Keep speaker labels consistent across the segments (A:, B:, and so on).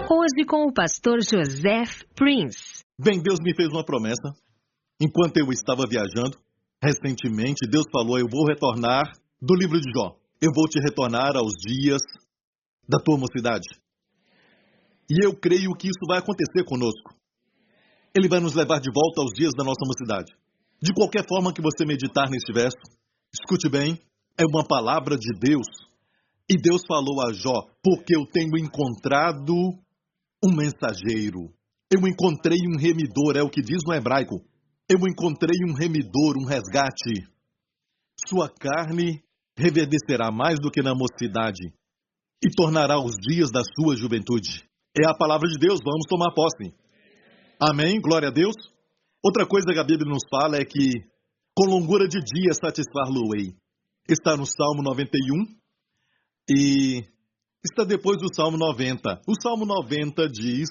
A: Hoje com o pastor Joseph Prince.
B: Bem, Deus me fez uma promessa. Enquanto eu estava viajando, recentemente, Deus falou, eu vou retornar do livro de Jó. Eu vou te retornar aos dias da tua mocidade. E eu creio que isso vai acontecer conosco. Ele vai nos levar de volta aos dias da nossa mocidade. De qualquer forma que você meditar neste verso, escute bem, é uma palavra de Deus. E Deus falou a Jó, porque eu tenho encontrado um mensageiro. Eu encontrei um remidor, é o que diz no hebraico. Eu encontrei um remidor, um resgate. Sua carne reverdecerá mais do que na mocidade e tornará os dias da sua juventude. É a palavra de Deus, vamos tomar posse. Amém, glória a Deus. Outra coisa que a Bíblia nos fala é que com longura de dia satisfar-lo-ei. Está no Salmo 91 e está depois do Salmo 90. O Salmo 90 diz,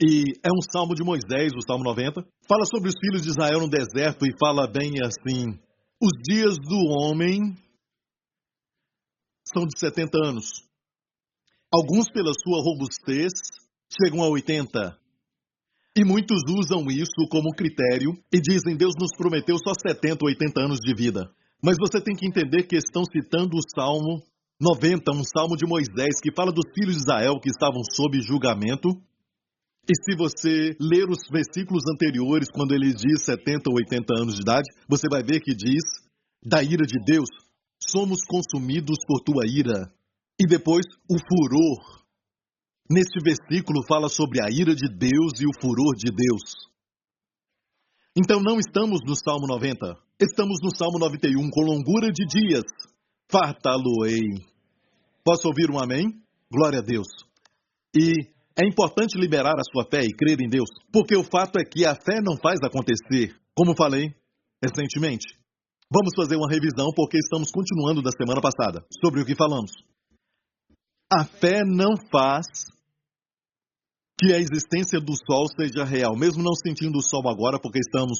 B: e é um salmo de Moisés, o Salmo 90, fala sobre os filhos de Israel no deserto e fala bem assim, os dias do homem são de 70 anos. Alguns, pela sua robustez, chegam a 80. E muitos usam isso como critério e dizem, Deus nos prometeu só 70 ou 80 anos de vida. Mas você tem que entender que estão citando o Salmo 90, um salmo de Moisés, que fala dos filhos de Israel que estavam sob julgamento. E se você ler os versículos anteriores, quando ele diz 70 ou 80 anos de idade, você vai ver que diz, da ira de Deus, somos consumidos por tua ira. E depois, o furor. Neste versículo fala sobre a ira de Deus e o furor de Deus. Então não estamos no Salmo 90, estamos no Salmo 91, com longura de dias, fartá-lo-ei. Posso ouvir um amém? Glória a Deus. E é importante liberar a sua fé e crer em Deus, porque o fato é que a fé não faz acontecer, como falei recentemente. Vamos fazer uma revisão, porque estamos continuando da semana passada, sobre o que falamos. A fé não faz que a existência do sol seja real, mesmo não sentindo o sol agora, porque estamos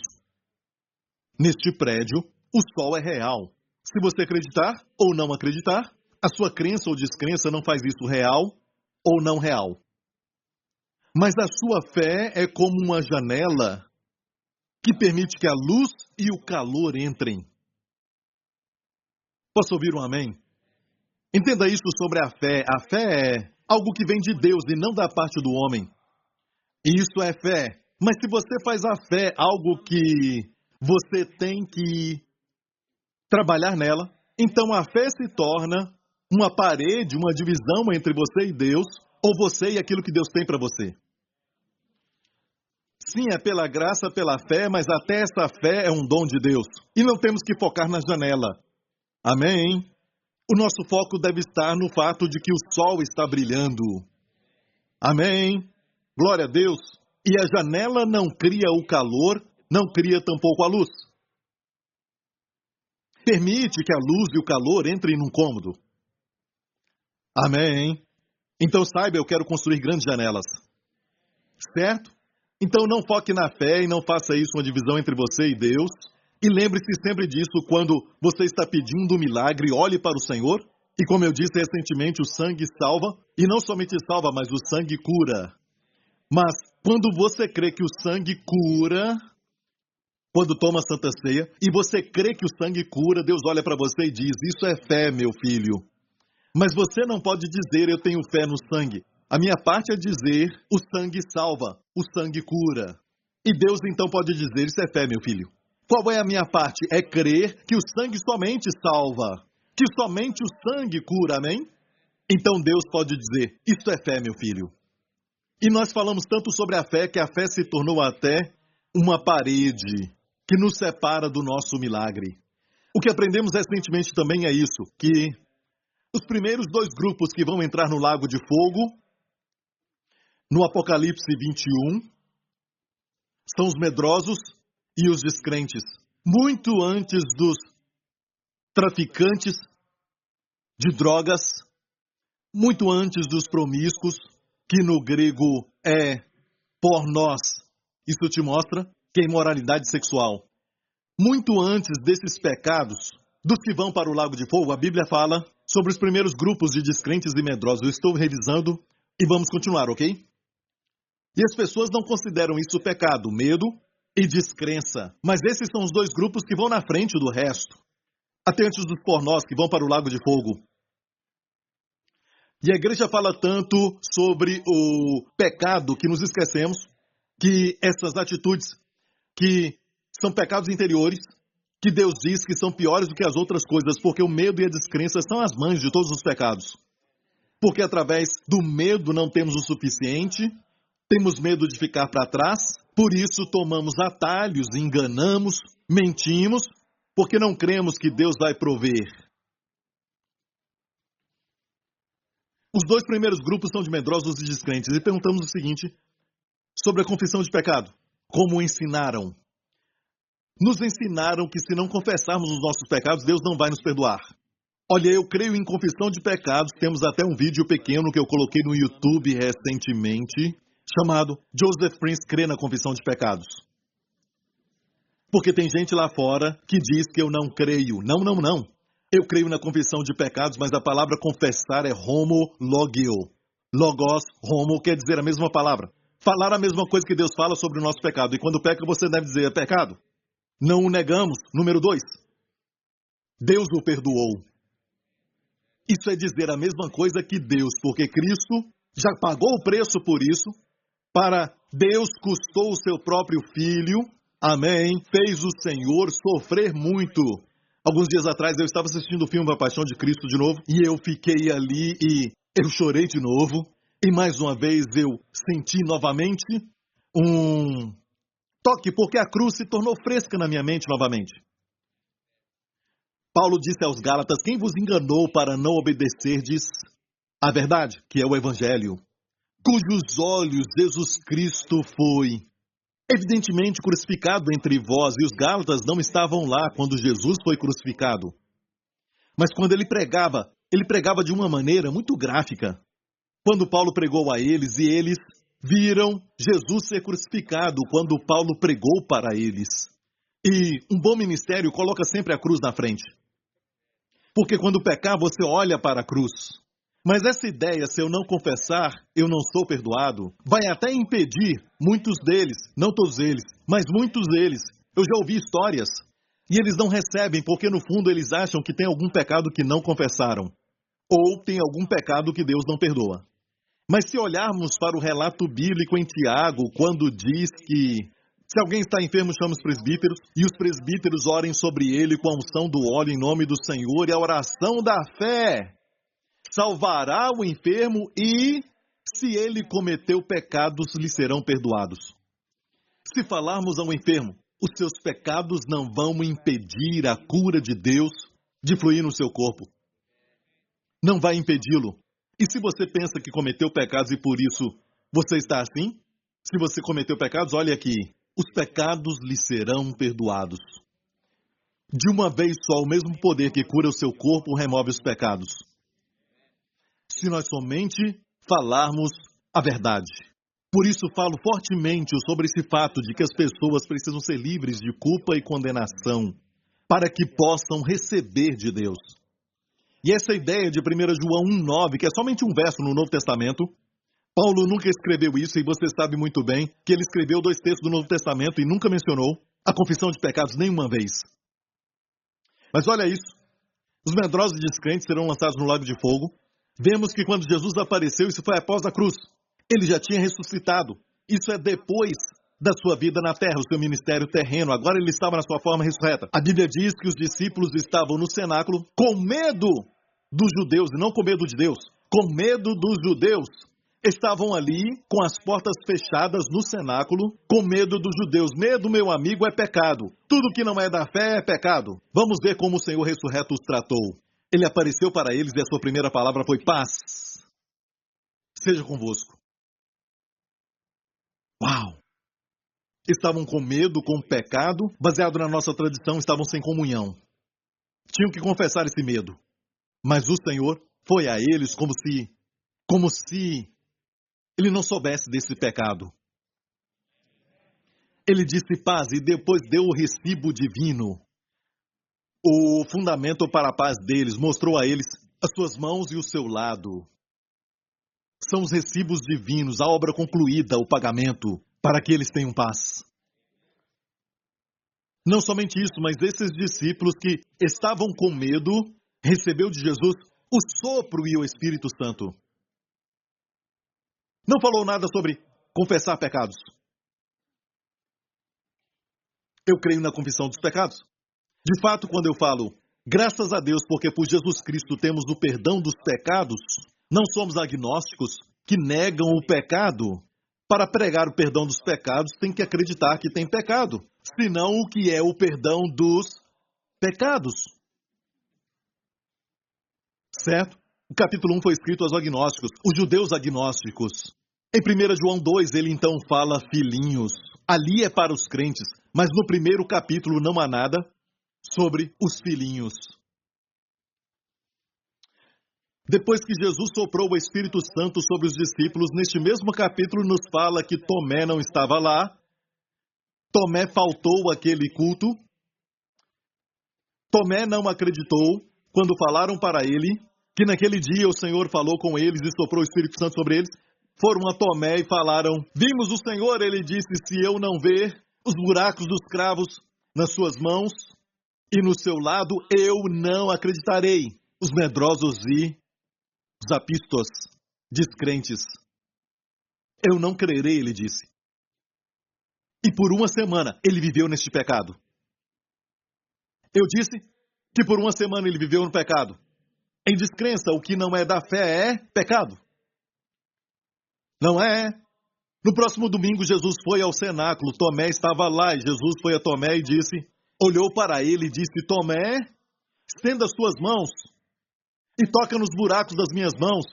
B: neste prédio, o sol é real. Se você acreditar ou não acreditar, a sua crença ou descrença não faz isso real ou não real. Mas a sua fé é como uma janela que permite que a luz e o calor entrem. Posso ouvir um amém? Entenda isso sobre a fé. A fé é algo que vem de Deus e não da parte do homem. Isso é fé. Mas se você faz a fé algo que você tem que trabalhar nela, então a fé se torna uma parede, uma divisão entre você e Deus, ou você e aquilo que Deus tem para você. Sim, é pela graça, pela fé, mas até essa fé é um dom de Deus. E não temos que focar na janela. Amém? O nosso foco deve estar no fato de que o sol está brilhando. Amém? Glória a Deus. E a janela não cria o calor, não cria tampouco a luz. Permite que a luz e o calor entrem num cômodo. Amém? Então saiba, eu quero construir grandes janelas. Certo? Então não foque na fé e não faça isso uma divisão entre você e Deus. E lembre-se sempre disso quando você está pedindo um milagre, olhe para o Senhor. E como eu disse recentemente, o sangue salva. E não somente salva, mas o sangue cura. Mas quando você crê que o sangue cura, quando toma a Santa Ceia, e você crê que o sangue cura, Deus olha para você e diz, isso é fé, meu filho. Mas você não pode dizer, eu tenho fé no sangue. A minha parte é dizer, o sangue salva, o sangue cura. E Deus então pode dizer, isso é fé, meu filho. Qual é a minha parte? É crer que o sangue somente salva, que somente o sangue cura, amém? Então Deus pode dizer, isso é fé, meu filho. E nós falamos tanto sobre a fé, que a fé se tornou até uma parede que nos separa do nosso milagre. O que aprendemos recentemente também é isso, que os primeiros dois grupos que vão entrar no lago de fogo, no Apocalipse 21, são os medrosos e os descrentes. Muito antes dos traficantes de drogas, muito antes dos promíscuos, que no grego é pornós. Isso te mostra que é imoralidade sexual. Muito antes desses pecados, dos que vão para o lago de fogo, a Bíblia fala sobre os primeiros grupos de descrentes e medrosos. Eu estou revisando E vamos continuar, ok? E as pessoas não consideram isso pecado, medo e descrença. Mas esses são os dois grupos que vão na frente do resto. Até antes dos pornós que vão para o lago de fogo. E a igreja fala tanto sobre o pecado que nos esquecemos que essas atitudes que são pecados interiores, que Deus diz que são piores do que as outras coisas, porque o medo e a descrença são as mães de todos os pecados. Porque através do medo não temos o suficiente, temos medo de ficar para trás, por isso tomamos atalhos, enganamos, mentimos, porque não cremos que Deus vai prover. Os dois primeiros grupos são de medrosos e descrentes. E perguntamos o seguinte sobre a confissão de pecado. Como ensinaram? Nos ensinaram que se não confessarmos os nossos pecados, Deus não vai nos perdoar. Olha, eu creio em confissão de pecados. Temos até um vídeo pequeno que eu coloquei no YouTube recentemente, chamado Joseph Prince crê na confissão de pecados. Porque tem gente lá fora que diz que eu não creio. Não, não, não. Eu creio na confissão de pecados, mas a palavra confessar é homologio. Logos, homo, quer dizer a mesma palavra. Falar a mesma coisa que Deus fala sobre o nosso pecado. E quando peca, você deve dizer, é pecado. Não o negamos. Número 2. Deus o perdoou. Isso é dizer a mesma coisa que Deus, porque Cristo já pagou o preço por isso. Para Deus custou o seu próprio Filho. Amém. Fez o Senhor sofrer muito. Alguns dias atrás eu estava assistindo o filme A Paixão de Cristo de novo, e eu fiquei ali e eu chorei de novo, e mais uma vez eu senti novamente um toque, porque a cruz se tornou fresca na minha mente novamente. Paulo disse aos Gálatas, quem vos enganou para não obedecerdes à verdade, que é o Evangelho, cujos olhos Jesus Cristo foi evidentemente crucificado entre vós, e os Gálatas não estavam lá quando Jesus foi crucificado. Mas quando ele pregava de uma maneira muito gráfica. Quando Paulo pregou a eles, e eles viram Jesus ser crucificado quando Paulo pregou para eles. E um bom ministério coloca sempre a cruz na frente. Porque quando pecar, você olha para a cruz. Mas essa ideia, se eu não confessar, eu não sou perdoado, vai até impedir muitos deles, não todos eles, mas muitos deles. Eu já ouvi histórias, e eles não recebem porque no fundo eles acham que tem algum pecado que não confessaram, ou tem algum pecado que Deus não perdoa. Mas se olharmos para o relato bíblico em Tiago, quando diz que se alguém está enfermo, chama os presbíteros, e os presbíteros orem sobre ele com a unção do óleo em nome do Senhor, e a oração da fé salvará o enfermo, e se ele cometeu pecados, lhe serão perdoados. Se falarmos ao enfermo, os seus pecados não vão impedir a cura de Deus de fluir no seu corpo. Não vai impedi-lo. E se você pensa que cometeu pecados e por isso você está assim, se você cometeu pecados, olha aqui, os pecados lhe serão perdoados. De uma vez só, o mesmo poder que cura o seu corpo remove os pecados. Se nós somente falarmos a verdade. Por isso falo fortemente sobre esse fato de que as pessoas precisam ser livres de culpa e condenação para que possam receber de Deus. E essa ideia de 1 João 1,9, que é somente um verso no Novo Testamento, Paulo nunca escreveu isso, e você sabe muito bem que ele escreveu 2 textos do Novo Testamento e nunca mencionou a confissão de pecados nenhuma vez. Mas olha isso, os medrosos e descrentes serão lançados no lago de fogo. Vemos que quando Jesus apareceu, isso foi após a cruz. Ele já tinha ressuscitado. Isso é depois da sua vida na terra, o seu ministério terreno. Agora ele estava na sua forma ressurreta. A Bíblia diz que os discípulos estavam no cenáculo com medo dos judeus, e não com medo de Deus, com medo dos judeus. Estavam ali com as portas fechadas no cenáculo, com medo dos judeus. Medo, meu amigo, é pecado. Tudo que não é da fé é pecado. Vamos ver como o Senhor ressurreto os tratou. Ele apareceu para eles e a sua primeira palavra foi paz. Seja convosco. Uau! Estavam com medo, com pecado, baseado na nossa tradição, estavam sem comunhão. Tinham que confessar esse medo. Mas o Senhor foi a eles como se ele não soubesse desse pecado. Ele disse paz e depois deu o recibo divino. O fundamento para a paz deles, mostrou a eles as suas mãos e o seu lado. São os recibos divinos, a obra concluída, o pagamento, para que eles tenham paz. Não somente isso, mas esses discípulos que estavam com medo, recebeu de Jesus o sopro e o Espírito Santo. Não falou nada sobre confessar pecados. Eu creio na confissão dos pecados. De fato, quando eu falo, graças a Deus, porque por Jesus Cristo temos o perdão dos pecados, não somos agnósticos que negam o pecado. Para pregar o perdão dos pecados, tem que acreditar que tem pecado. Senão, o que é o perdão dos pecados? Certo? O capítulo 1 foi escrito aos agnósticos, os judeus agnósticos. Em 1 João 2, ele então fala filhinhos. Ali é para os crentes, mas no primeiro capítulo não há nada sobre os filhinhos. Depois que Jesus soprou o Espírito Santo sobre os discípulos, neste mesmo capítulo nos fala que Tomé não estava lá. Tomé faltou àquele culto. Tomé não acreditou quando falaram para ele que naquele dia o Senhor falou com eles e soprou o Espírito Santo sobre eles. Foram a Tomé e falaram, vimos o Senhor. Ele disse, se eu não ver os buracos dos cravos nas suas mãos e no seu lado, eu não acreditarei. Os medrosos e os apistos, descrentes. Eu não crerei, ele disse. E por uma semana ele viveu neste pecado. Eu disse que por uma semana ele viveu no pecado. Em descrença, o que não é da fé é pecado. Não é? No próximo domingo, Jesus foi ao cenáculo. Tomé estava lá e Jesus foi a Tomé e disse, olhou para ele e disse, Tomé, estenda as tuas mãos e toca nos buracos das minhas mãos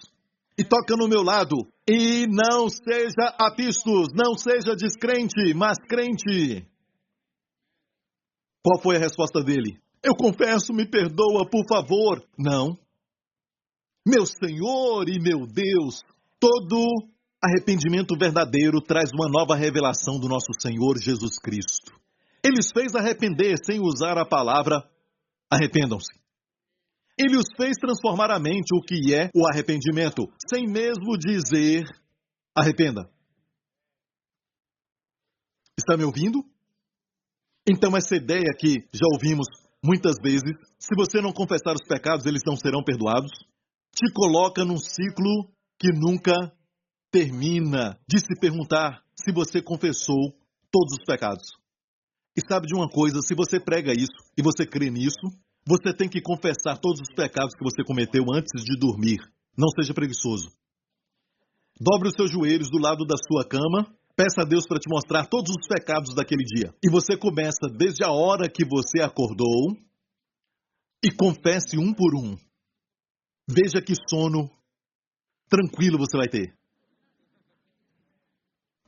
B: e toca no meu lado. E não seja apistos, não seja descrente, mas crente. Qual foi a resposta dele? Eu confesso, me perdoa, por favor. Não. Meu Senhor e meu Deus, todo arrependimento verdadeiro traz uma nova revelação do nosso Senhor Jesus Cristo. Ele os fez arrepender sem usar a palavra arrependam-se. Ele os fez transformar a mente o que é o arrependimento, sem mesmo dizer arrependa. Está me ouvindo? Então essa ideia que já ouvimos muitas vezes, se você não confessar os pecados, eles não serão perdoados, te coloca num ciclo que nunca termina de se perguntar se você confessou todos os pecados. E sabe de uma coisa, se você prega isso e você crê nisso, você tem que confessar todos os pecados que você cometeu antes de dormir. Não seja preguiçoso. Dobre os seus joelhos do lado da sua cama, peça a Deus para te mostrar todos os pecados daquele dia. E você começa desde a hora que você acordou e confesse um por um. Veja que sono tranquilo você vai ter.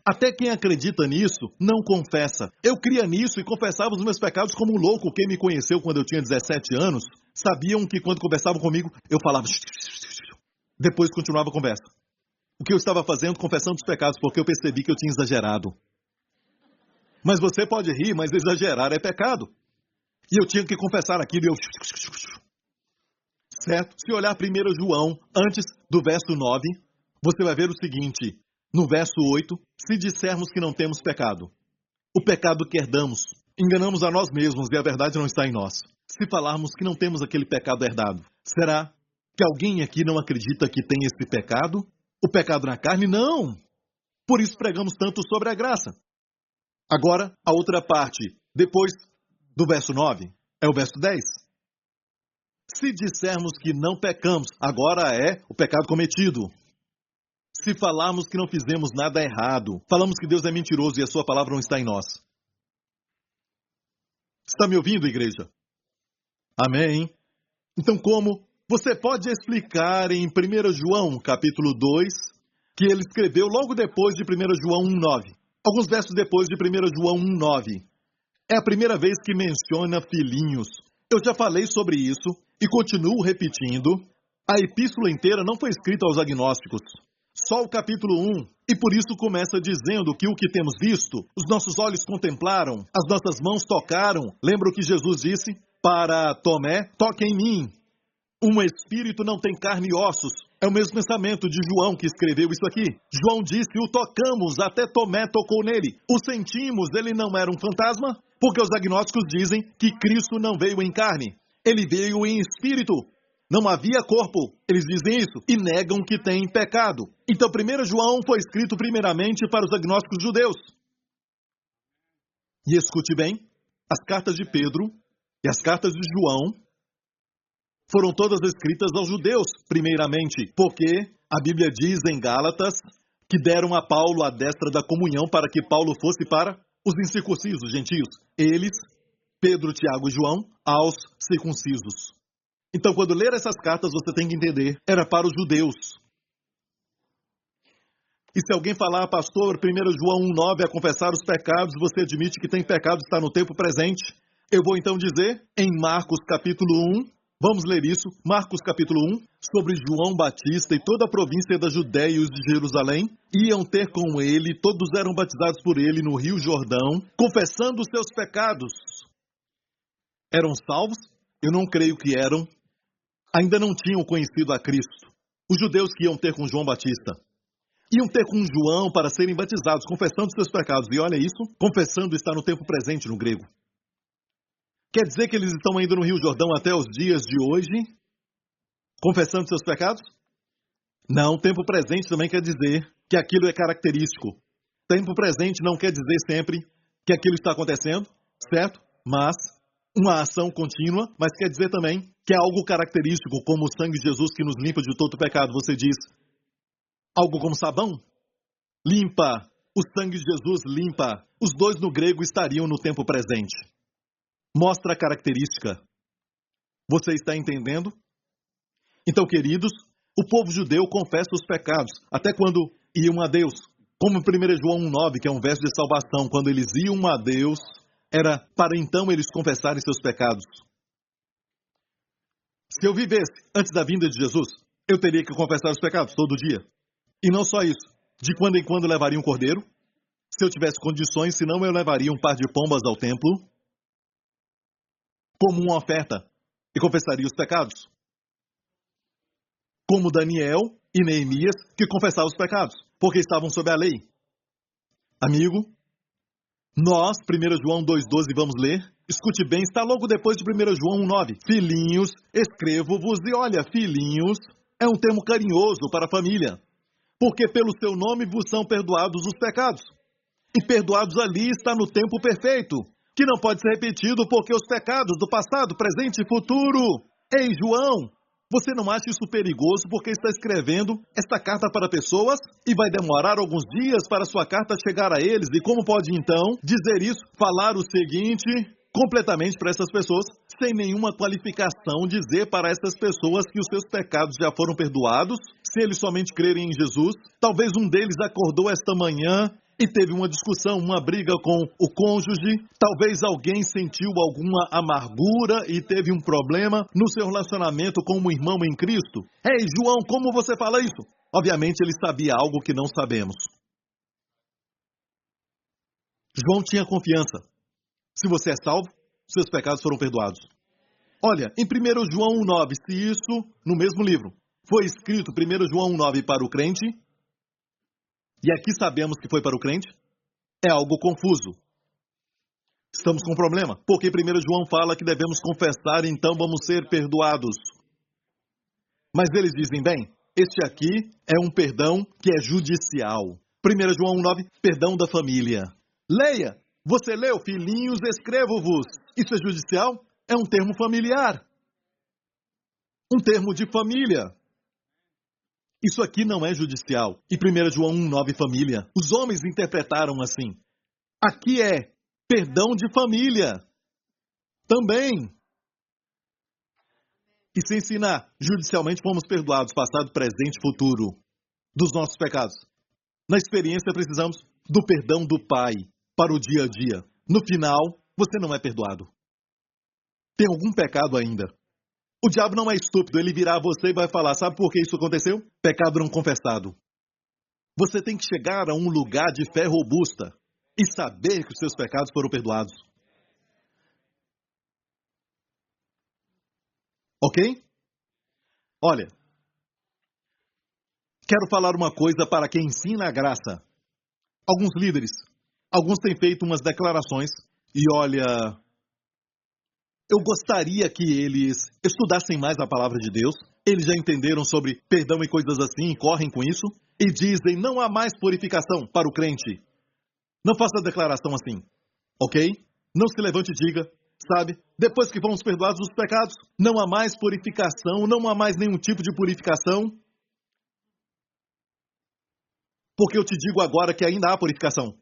B: Até quem acredita nisso, não confessa. Eu cria nisso e confessava os meus pecados como um louco. Quem me conheceu quando eu tinha 17 anos, sabiam que quando conversavam comigo, eu falava... Depois continuava a conversa. O que eu estava fazendo? Confessando os pecados, porque eu percebi que eu tinha exagerado. Mas você pode rir, mas exagerar é pecado. E eu tinha que confessar aquilo e eu... Certo? Se olhar 1 João, antes do verso 9, você vai ver o seguinte... No verso 8, se dissermos que não temos pecado, o pecado que herdamos, enganamos a nós mesmos e a verdade não está em nós. Se falarmos que não temos aquele pecado herdado, será que alguém aqui não acredita que tem esse pecado? O pecado na carne? Não! Por isso pregamos tanto sobre a graça. Agora, a outra parte, depois do verso 9, é o verso 10. Se dissermos que não pecamos, agora é o pecado cometido. Se falarmos que não fizemos nada errado, falamos que Deus é mentiroso e a sua palavra não está em nós. Está me ouvindo, igreja? Amém? Então, como você pode explicar em 1 João, capítulo 2, que ele escreveu logo depois de 1 João 1,9? Alguns versos depois de 1 João 1,9. É a primeira vez que menciona filhinhos. Eu já falei sobre isso e continuo repetindo. A epístola inteira não foi escrita aos agnósticos. Só o capítulo 1, e por isso começa dizendo que o que temos visto, os nossos olhos contemplaram, as nossas mãos tocaram. Lembra o que Jesus disse para Tomé? Toque em mim. Um espírito não tem carne e ossos. É o mesmo pensamento de João que escreveu isso aqui. João disse, o tocamos, até Tomé tocou nele. O sentimos, ele não era um fantasma? Porque os agnósticos dizem que Cristo não veio em carne. Ele veio em espírito. Não havia corpo. Eles dizem isso e negam que tem pecado. Então, 1 João foi escrito primeiramente para os agnósticos judeus. E escute bem, as cartas de Pedro e as cartas de João foram todas escritas aos judeus, primeiramente, porque a Bíblia diz em Gálatas que deram a Paulo a destra da comunhão para que Paulo fosse para os incircuncisos, gentios. Eles, Pedro, Tiago e João, aos circuncisos. Então, quando ler essas cartas, você tem que entender, era para os judeus. E se alguém falar, pastor, 1 João 1,9 a confessar os pecados, você admite que tem pecado, está no tempo presente. Eu vou então dizer, em Marcos capítulo 1, vamos ler isso, Marcos capítulo 1, sobre João Batista e toda a província da Judéia e os de Jerusalém, iam ter com ele, todos eram batizados por ele no Rio Jordão, confessando os seus pecados. Eram salvos? Eu não creio que eram. Ainda não tinham conhecido a Cristo. Os judeus que iam ter com João Batista iam ter com João para serem batizados, confessando os seus pecados. E olha isso, confessando está no tempo presente no grego. Quer dizer que eles estão ainda no Rio Jordão até os dias de hoje, confessando seus pecados? Não, tempo presente também quer dizer que aquilo é característico. Tempo presente não quer dizer sempre que aquilo está acontecendo, certo? Mas uma ação contínua, mas quer dizer também que é algo característico, como o sangue de Jesus que nos limpa de todo pecado. Você diz, algo como sabão? Limpa. O sangue de Jesus limpa. Os dois no grego estariam no tempo presente. Mostra a característica. Você está entendendo? Então, queridos, o povo judeu confessa os pecados, até quando iam a Deus. Como 1 João 1,9, que é um verso de salvação, quando eles iam a Deus, era para então eles confessarem seus pecados. Se eu vivesse antes da vinda de Jesus, eu teria que confessar os pecados todo dia. E não só isso, de quando em quando levaria um cordeiro. Se eu tivesse condições, senão eu levaria um par de pombas ao templo, como uma oferta, e confessaria os pecados. Como Daniel e Neemias, que confessavam os pecados, porque estavam sob a lei. Amigo, nós, 1 João 2,12, vamos ler. Escute bem, está logo depois de 1 João 1,9. Filhinhos, escrevo-vos, e olha, filhinhos é um termo carinhoso para a família, porque pelo seu nome vos são perdoados os pecados. E perdoados ali está no tempo perfeito, que não pode ser repetido porque os pecados do passado, presente e futuro. Ei, João, você não acha isso perigoso porque está escrevendo esta carta para pessoas e vai demorar alguns dias para sua carta chegar a eles? E como pode então dizer isso, falar o seguinte completamente para essas pessoas, sem nenhuma qualificação, dizer para essas pessoas que os seus pecados já foram perdoados, se eles somente crerem em Jesus? Talvez um deles acordou esta manhã e teve uma discussão, uma briga com o cônjuge. Talvez alguém sentiu alguma amargura e teve um problema no seu relacionamento com um irmão em Cristo. Ei, João, como você fala isso? Obviamente ele sabia algo que não sabemos. João tinha confiança. Se você é salvo, seus pecados foram perdoados. Olha, em 1 João 1,9, se isso, no mesmo livro, foi escrito 1 João 1,9 para o crente, e aqui sabemos que foi para o crente, é algo confuso. Estamos com um problema, porque 1 João fala que devemos confessar, então vamos ser perdoados. Mas eles dizem, bem, este aqui é um perdão que é judicial. 1 João 1,9, perdão da família. Leia! Você leu, filhinhos, escrevo-vos. Isso é judicial? É um termo familiar. Um termo de família. Isso aqui não é judicial. E 1 João 1,9, família. Os homens interpretaram assim. Aqui é perdão de família. Também. E se ensinar, judicialmente fomos perdoados, passado, presente, futuro, dos nossos pecados. Na experiência precisamos do perdão do Pai para o dia a dia. No final, você não é perdoado. Tem algum pecado ainda. O diabo não é estúpido, ele virá a você e vai falar, sabe por que isso aconteceu? Pecado não confessado. Você tem que chegar a um lugar de fé robusta e saber que os seus pecados foram perdoados. Ok? Olha, Quero falar uma coisa para quem ensina a graça. Alguns líderes, alguns têm feito umas declarações e olha, eu gostaria que eles estudassem mais a palavra de Deus. Eles já entenderam sobre perdão e coisas assim e correm com isso. E dizem, não há mais purificação para o crente. Não faça declaração assim, ok? Não se levante e diga, sabe? Depois que fomos perdoados os pecados, não há mais purificação, não há mais nenhum tipo de purificação. Porque eu te digo agora que ainda há purificação.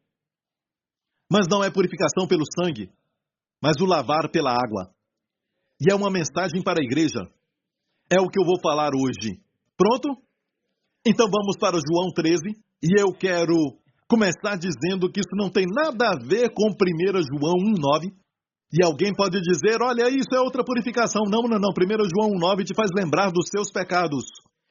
B: Mas não é purificação pelo sangue, mas o lavar pela água. E é uma mensagem para a igreja. É o que eu vou falar hoje. Pronto? Então vamos para João 13, e eu quero começar dizendo que isso não tem nada a ver com 1 João 1,9. E alguém pode dizer, olha, isso é outra purificação. Não. 1 João 1,9 te faz lembrar dos seus pecados.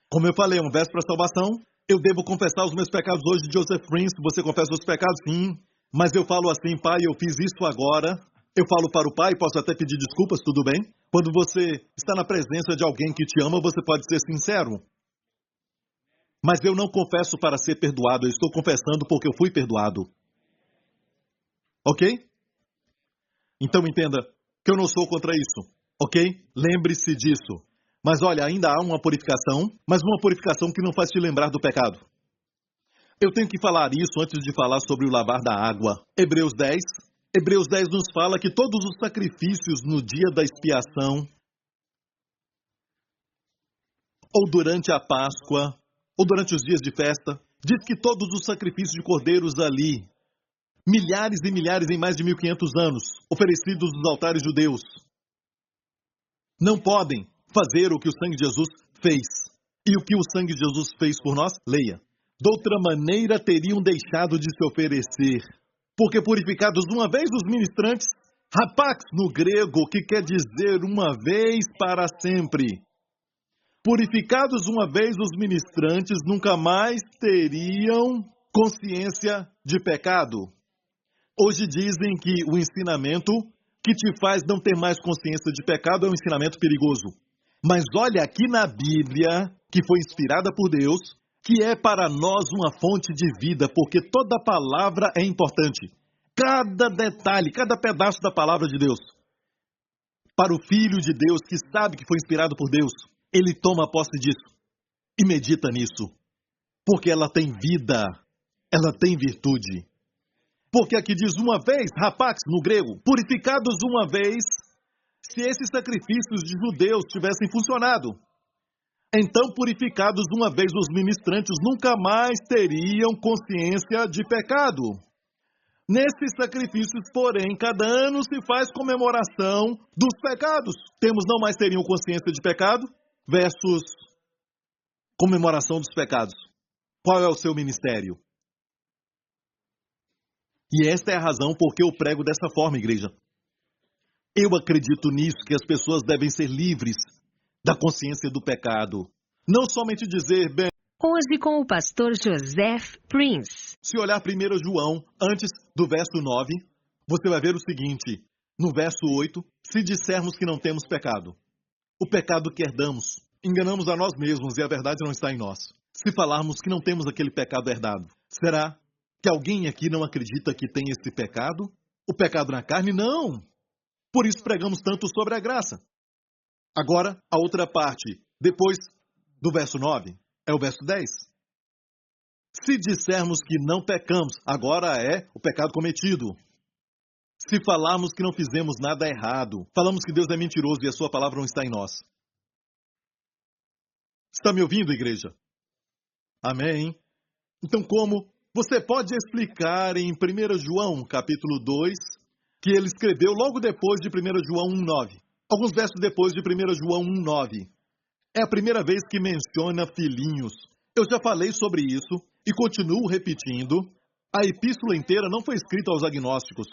B: Como eu falei, é um verso para salvação. Eu devo confessar os meus pecados hoje, Joseph Prince. Você confessa os pecados? Sim. Mas eu falo assim, pai, eu fiz isso agora. Eu falo para o pai, posso até pedir desculpas, tudo bem? Quando você está na presença de alguém que te ama, você pode ser sincero. Mas eu não confesso para ser perdoado, eu estou confessando porque eu fui perdoado. Ok? Então entenda que eu não sou contra isso, ok? Lembre-se disso. Mas olha, ainda há uma purificação, mas uma purificação que não faz te lembrar do pecado. Eu tenho que falar isso antes de falar sobre o lavar da água. Hebreus 10 nos fala que todos os sacrifícios no dia da expiação, ou durante a Páscoa, ou durante os dias de festa, diz que todos os sacrifícios de cordeiros ali, milhares e milhares em mais de 1500 anos, oferecidos nos altares judeus, não podem fazer o que o sangue de Jesus fez. E o que o sangue de Jesus fez por nós? Leia. De outra maneira teriam deixado de se oferecer. Porque purificados uma vez os ministrantes, hapax no grego, que quer dizer uma vez para sempre. Purificados uma vez os ministrantes, nunca mais teriam consciência de pecado. Hoje dizem que o ensinamento que te faz não ter mais consciência de pecado é um ensinamento perigoso. Mas olha aqui na Bíblia, que foi inspirada por Deus, que é para nós uma fonte de vida, porque toda palavra é importante. Cada detalhe, cada pedaço da palavra de Deus. Para o Filho de Deus, que sabe que foi inspirado por Deus, ele toma posse disso e medita nisso. Porque ela tem vida, ela tem virtude. Porque aqui diz uma vez, hapax no grego, purificados uma vez, se esses sacrifícios de judeus tivessem funcionado, então purificados uma vez os ministrantes nunca mais teriam consciência de pecado. Nesses sacrifícios, porém, cada ano se faz comemoração dos pecados. Temos não mais teriam consciência de pecado versus comemoração dos pecados. Qual é o seu ministério? E esta é a razão por que eu prego dessa forma, igreja. Eu acredito nisso, que as pessoas devem ser livres da consciência do pecado. Não somente dizer, bem...
A: Hoje com o pastor Joseph Prince.
B: Se olhar 1 João, antes do verso 9, você vai ver o seguinte, no verso 8, se dissermos que não temos pecado, o pecado que herdamos, enganamos a nós mesmos e a verdade não está em nós. Se falarmos que não temos aquele pecado herdado, será que alguém aqui não acredita que tem esse pecado? O pecado na carne? Não! Por isso pregamos tanto sobre a graça. Agora, a outra parte, depois do verso 9, é o verso 10. Se dissermos que não pecamos, agora é o pecado cometido. Se falarmos que não fizemos nada errado, falamos que Deus é mentiroso e a sua palavra não está em nós. Está me ouvindo, igreja? Amém? Então, como você pode explicar em 1 João, capítulo 2, que ele escreveu logo depois de 1 João 1,9. Alguns versos depois de 1 João 1,9. É a primeira vez que menciona filhinhos. Eu já falei sobre isso e continuo repetindo. A epístola inteira não foi escrita aos agnósticos.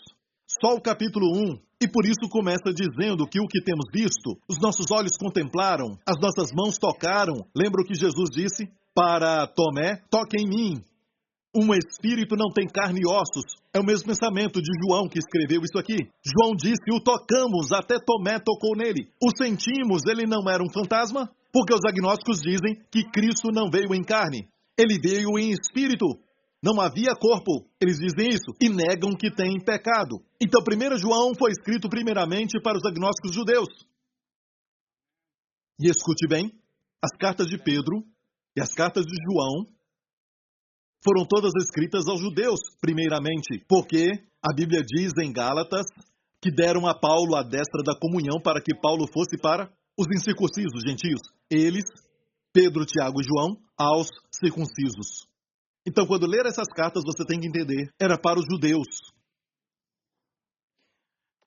B: Só o capítulo 1. E por isso começa dizendo que o que temos visto, os nossos olhos contemplaram, as nossas mãos tocaram. Lembra o que Jesus disse para Tomé? Toque em mim. Um espírito não tem carne e ossos. É o mesmo pensamento de João que escreveu isso aqui. João disse, o tocamos, até Tomé tocou nele. O sentimos, ele não era um fantasma? Porque os agnósticos dizem que Cristo não veio em carne. Ele veio em espírito. Não havia corpo. Eles dizem isso e negam que tem pecado. Então, 1 João foi escrito primeiramente para os agnósticos judeus. E escute bem, as cartas de Pedro e as cartas de João foram todas escritas aos judeus, primeiramente, porque a Bíblia diz em Gálatas que deram a Paulo a destra da comunhão para que Paulo fosse para os incircuncisos, gentios. Eles, Pedro, Tiago e João, aos circuncisos. Então, quando ler essas cartas, você tem que entender, era para os judeus.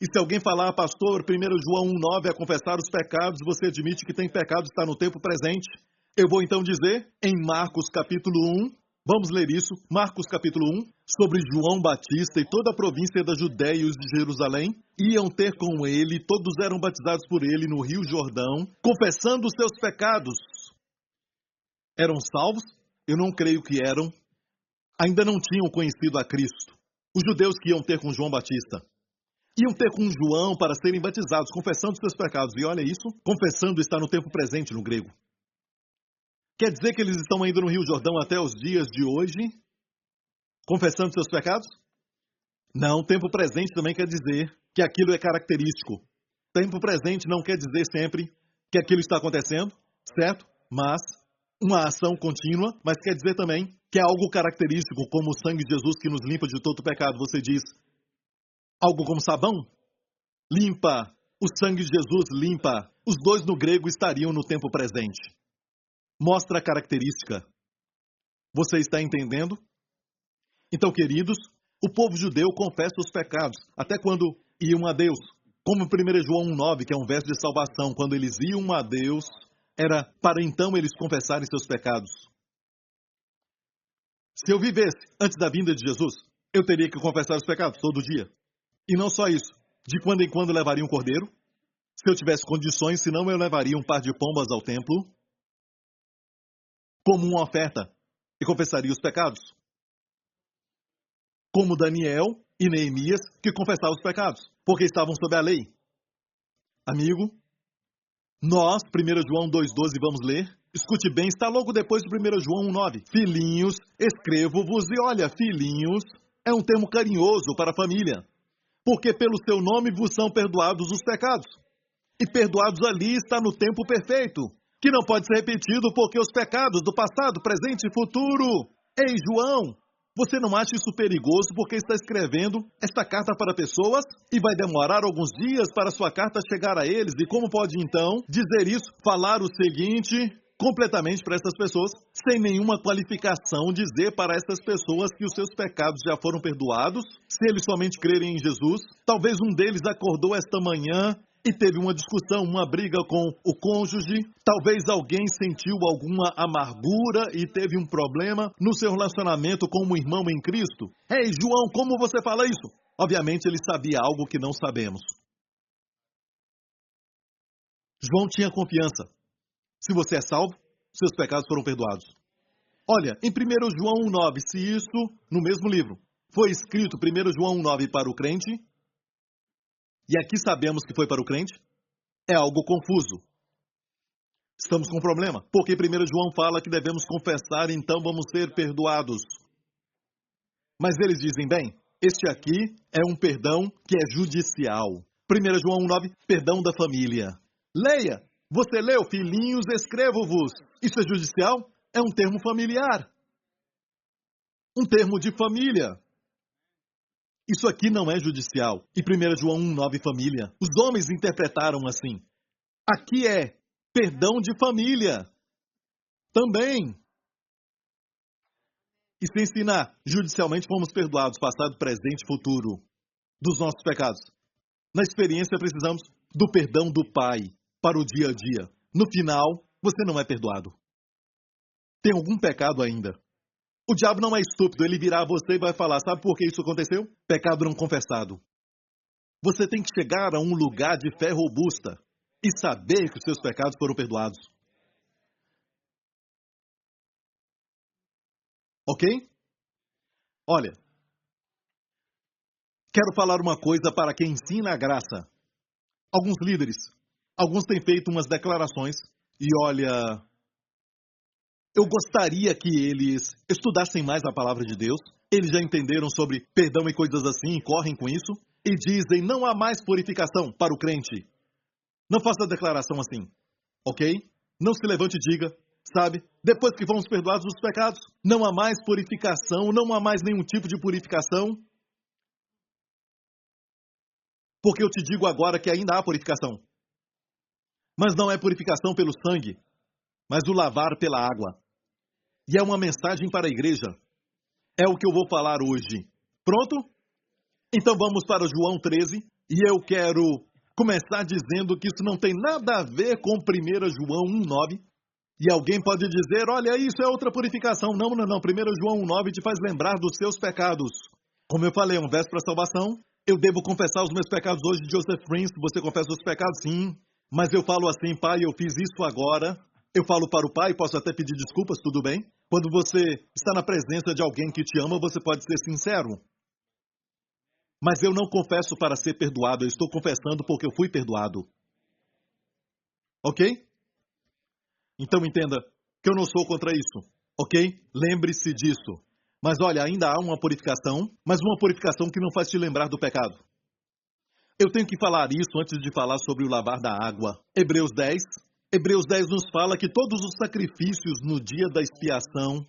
B: E se alguém falar, pastor, 1 João 1,9 é confessar os pecados, você admite que tem pecado, está no tempo presente. Eu vou então dizer, em Marcos capítulo 1, vamos ler isso, Marcos capítulo 1, sobre João Batista e toda a província da Judéia e os de Jerusalém, iam ter com ele, todos eram batizados por ele no Rio Jordão, confessando os seus pecados. Eram salvos? Eu não creio que eram. Ainda não tinham conhecido a Cristo. Os judeus que iam ter com João Batista iam ter com João para serem batizados, confessando os seus pecados. E olha isso, confessando está no tempo presente no grego. Quer dizer que eles estão ainda no Rio Jordão até os dias de hoje, confessando seus pecados? Não, tempo presente também quer dizer que aquilo é característico. Tempo presente não quer dizer sempre que aquilo está acontecendo, certo? Mas uma ação contínua, mas quer dizer também que é algo característico, como o sangue de Jesus que nos limpa de todo pecado. Você diz, algo como sabão? Limpa. O sangue de Jesus limpa. Os dois no grego estariam no tempo presente. Mostra a característica. Você está entendendo? Então, queridos, o povo judeu confessa os pecados, até quando iam a Deus. Como 1 João 1,9, que é um verso de salvação, quando eles iam a Deus, era para então eles confessarem seus pecados. Se eu vivesse antes da vinda de Jesus, eu teria que confessar os pecados todo dia. E não só isso, de quando em quando levaria um cordeiro. Se eu tivesse condições, senão eu levaria um par de pombas ao templo, como uma oferta, e confessaria os pecados. Como Daniel e Neemias, que confessavam os pecados, porque estavam sob a lei. Amigo, nós, 1 João 2,12, vamos ler. Escute bem, está logo depois de 1 João 1,9. Filhinhos, escrevo-vos, e olha, filhinhos é um termo carinhoso para a família, porque pelo seu nome vos são perdoados os pecados. E perdoados ali está no tempo perfeito, que não pode ser repetido porque os pecados do passado, presente e futuro. Ei, João, você não acha isso perigoso porque está escrevendo esta carta para pessoas e vai demorar alguns dias para sua carta chegar a eles? E como pode então dizer isso, falar o seguinte completamente para essas pessoas, sem nenhuma qualificação, dizer para essas pessoas que os seus pecados já foram perdoados, se eles somente crerem em Jesus? Talvez um deles acordou esta manhã e teve uma discussão, uma briga com o cônjuge. Talvez alguém sentiu alguma amargura e teve um problema no seu relacionamento com um irmão em Cristo. Ei, João, como você fala isso? Obviamente ele sabia algo que não sabemos. João tinha confiança. Se você é salvo, seus pecados foram perdoados. Olha, em 1 João 1,9, se isso, no mesmo livro, foi escrito 1 João 1,9 para o crente, e aqui sabemos que foi para o crente, é algo confuso. Estamos com um problema, porque 1 João fala que devemos confessar, então vamos ser perdoados. Mas eles dizem, bem, este aqui é um perdão que é judicial. 1 João 1,9, perdão da família. Leia! Você leu, filhinhos, escrevo-vos. Isso é judicial? É um termo familiar. Um termo de família. Isso aqui não é judicial. E 1 João 1,9, família. Os homens interpretaram assim. Aqui é perdão de família. Também. E se ensinar, judicialmente fomos perdoados, passado, presente e futuro, dos nossos pecados. Na experiência, precisamos do perdão do Pai para o dia a dia. No final, você não é perdoado. Tem algum pecado ainda. O diabo não é estúpido, ele virá a você e vai falar, sabe por que isso aconteceu? Pecado não confessado. Você tem que chegar a um lugar de fé robusta e saber que os seus pecados foram perdoados. Ok? Olha, quero falar uma coisa para quem ensina a graça. Alguns líderes, alguns têm feito umas declarações e olha, Eu gostaria que eles estudassem mais a palavra de Deus. Eles já entenderam sobre perdão e coisas assim e correm com isso. E dizem, não há mais purificação para o crente. Não faça declaração assim, ok? Não se levante e diga, sabe? Depois que fomos perdoados dos pecados, não há mais purificação, não há mais nenhum tipo de purificação. Porque eu te digo agora que ainda há purificação. Mas não é purificação pelo sangue, mas o lavar pela água. E é uma mensagem para a igreja. É o que eu vou falar hoje. Pronto? Então vamos para João 13. E eu quero começar dizendo que isso não tem nada a ver com 1 João 1,9. E alguém pode dizer, olha, isso é outra purificação. Não, não, não. 1 João 1,9 te faz lembrar dos seus pecados. Como eu falei, é um verso para salvação. Eu devo confessar os meus pecados hoje, Joseph Prince. Você confessa os pecados? Sim. Mas eu falo assim, pai, eu fiz isso agora. Eu falo para o pai, posso até pedir desculpas, tudo bem? Quando você está na presença de alguém que te ama, você pode ser sincero. Mas eu não confesso para ser perdoado, eu estou confessando porque eu fui perdoado. Ok? Então entenda que eu não sou contra isso, ok? Lembre-se disso. Mas olha, ainda há uma purificação, mas uma purificação que não faz te lembrar do pecado. Eu tenho que falar isso antes de falar sobre o lavar da água. Hebreus 10 nos fala que todos os sacrifícios no dia da expiação,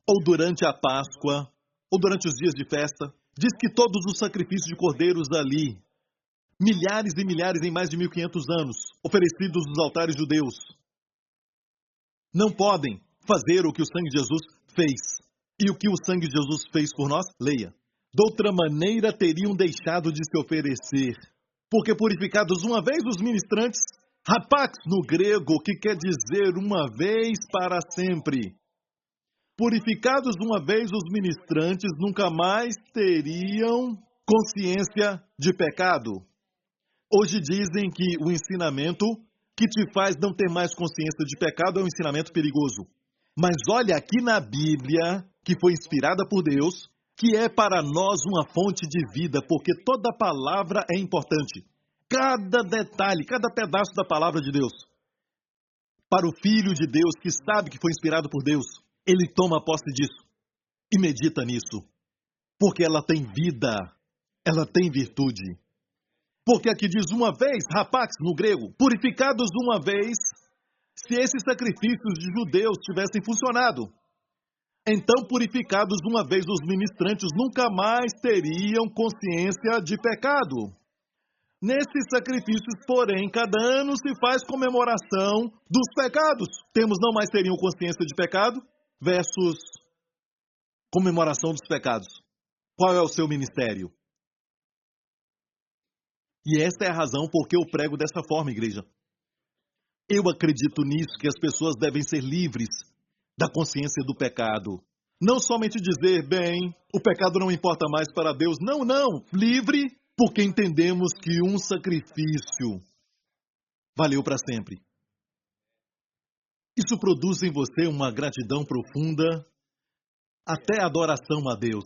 B: ou durante a Páscoa, ou durante os dias de festa, diz que todos os sacrifícios de cordeiros ali, milhares e milhares em mais de 1500 anos, oferecidos nos altares judeus, não podem fazer o que o sangue de Jesus fez. E o que o sangue de Jesus fez por nós? Leia. De outra maneira teriam deixado de se oferecer. Porque purificados uma vez os ministrantes, rapax no grego, que quer dizer uma vez para sempre. Purificados uma vez os ministrantes, nunca mais teriam consciência de pecado. Hoje dizem que o ensinamento que te faz não ter mais consciência de pecado é um ensinamento perigoso. Mas olha aqui na Bíblia, que foi inspirada por Deus, que é para nós uma fonte de vida, porque toda palavra é importante. Cada detalhe, cada pedaço da palavra de Deus. Para o Filho de Deus, que sabe que foi inspirado por Deus, ele toma posse disso e medita nisso. Porque ela tem vida, ela tem virtude. Porque aqui diz uma vez, rapax, no grego, purificados uma vez, se esses sacrifícios de judeus tivessem funcionado, então purificados uma vez os ministrantes nunca mais teriam consciência de pecado. Nesses sacrifícios, porém, cada ano se faz comemoração dos pecados. Temos não mais teriam consciência de pecado versus comemoração dos pecados. Qual é o seu ministério? E esta é a razão por que eu prego dessa forma, igreja. Eu acredito nisso, que as pessoas devem ser livres da consciência do pecado. Não somente dizer, bem, o pecado não importa mais para Deus. Não, não. Livre, porque entendemos que um sacrifício valeu para sempre. Isso produz em você uma gratidão profunda, até adoração a Deus.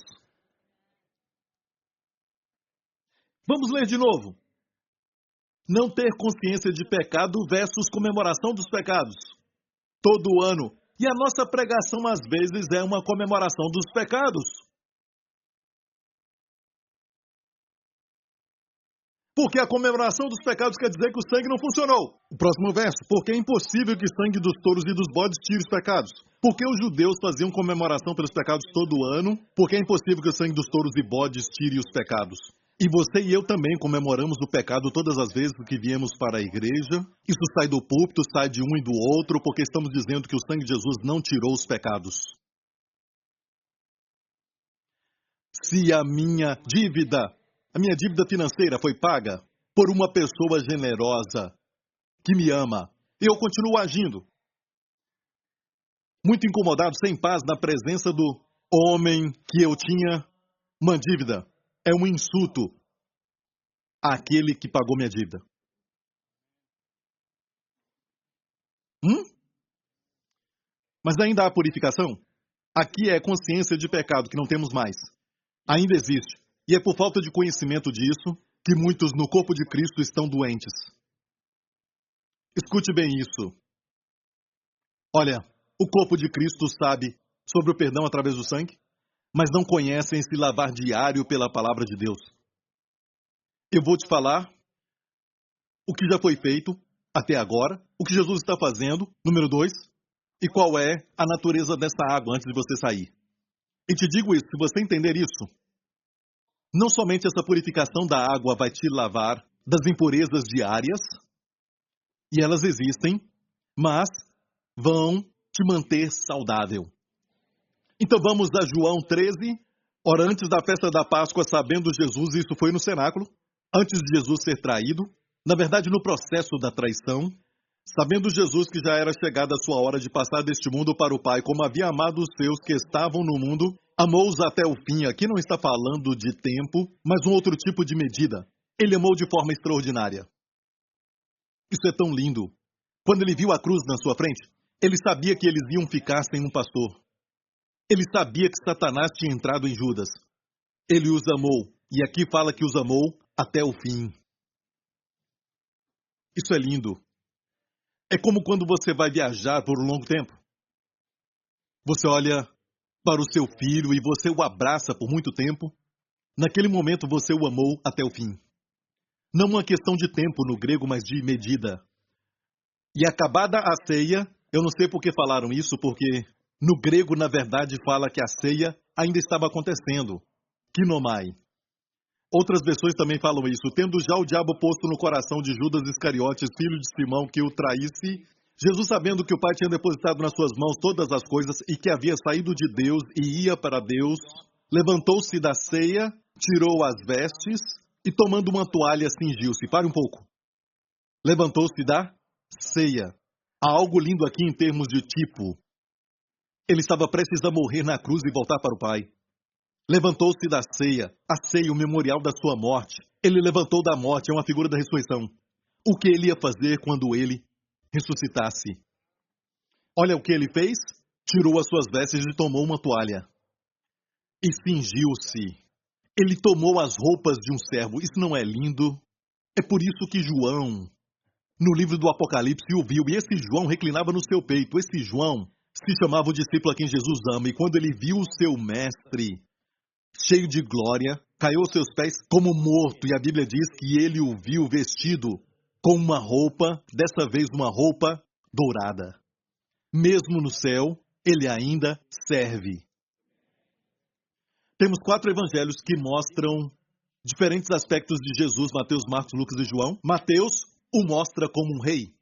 B: Vamos ler de novo. Não ter consciência de pecado versus comemoração dos pecados. Todo ano. E a nossa pregação, às vezes, é uma comemoração dos pecados. Porque a comemoração dos pecados quer dizer que o sangue não funcionou. O próximo verso. Porque é impossível que o sangue dos touros e dos bodes tire os pecados. Porque os judeus faziam comemoração pelos pecados todo ano. Porque é impossível que o sangue dos touros e bodes tire os pecados. E você e eu também comemoramos o pecado todas as vezes que viemos para a igreja. Isso sai do púlpito, sai de um e do outro, porque estamos dizendo que o sangue de Jesus não tirou os pecados. Se a minha dívida financeira foi paga por uma pessoa generosa que me ama, eu continuo agindo. Muito incomodado, sem paz, na presença do homem que eu tinha uma dívida. É um insulto àquele que pagou minha dívida. Mas ainda há purificação? Aqui é consciência de pecado que não temos mais. Ainda existe. E é por falta de conhecimento disso que muitos no corpo de Cristo estão doentes. Escute bem isso. Olha, o corpo de Cristo sabe sobre o perdão através do sangue, mas não conhecem se lavar diário pela palavra de Deus. Eu vou te falar o que já foi feito até agora, o que Jesus está fazendo, número 2, e qual é a natureza dessa água antes de você sair. E te digo isso, se você entender isso, não somente essa purificação da água vai te lavar das impurezas diárias, e elas existem, mas vão te manter saudável. Então vamos a João 13. Ora, antes da festa da Páscoa, sabendo Jesus, isso foi no cenáculo, antes de Jesus ser traído, na verdade no processo da traição, sabendo Jesus que já era chegada a sua hora de passar deste mundo para o Pai, como havia amado os seus que estavam no mundo, amou-os até o fim. Aqui não está falando de tempo, mas um outro tipo de medida. Ele amou de forma extraordinária. Isso é tão lindo. Quando ele viu a cruz na sua frente, ele sabia que eles iam ficar sem um pastor. Ele sabia que Satanás tinha entrado em Judas. Ele os amou, e aqui fala que os amou até o fim. Isso é lindo. É como quando você vai viajar por um longo tempo. Você olha para o seu filho e você o abraça por muito tempo. Naquele momento você o amou até o fim. Não uma questão de tempo no grego, mas de medida. E acabada a ceia, eu não sei por que falaram isso, porque no grego, na verdade, fala que a ceia ainda estava acontecendo. Kinomai. Outras versões também falam isso. Tendo já o diabo posto no coração de Judas Iscariotes, filho de Simão, que o traísse, Jesus, sabendo que o Pai tinha depositado nas suas mãos todas as coisas e que havia saído de Deus e ia para Deus, levantou-se da ceia, tirou as vestes e, tomando uma toalha, cingiu-se. Pare um pouco. Levantou-se da ceia. Há algo lindo aqui em termos de tipo. Ele estava prestes a morrer na cruz e voltar para o Pai. Levantou-se da ceia, a ceia, o memorial da sua morte. Ele levantou da morte, é uma figura da ressurreição. O que ele ia fazer quando ele ressuscitasse? Olha o que ele fez. Tirou as suas vestes e tomou uma toalha. E cingiu-se. Ele tomou as roupas de um servo. Isso não é lindo? É por isso que João, no livro do Apocalipse, o viu. E esse João reclinava no seu peito. Esse João se chamava o discípulo a quem Jesus ama. E quando ele viu o seu mestre cheio de glória, caiu aos seus pés como morto. E a Bíblia diz que ele o viu vestido com uma roupa, dessa vez uma roupa dourada. Mesmo no céu, ele ainda serve. Temos 4 evangelhos que mostram diferentes aspectos de Jesus: Mateus, Marcos, Lucas e João. Mateus o mostra como um rei.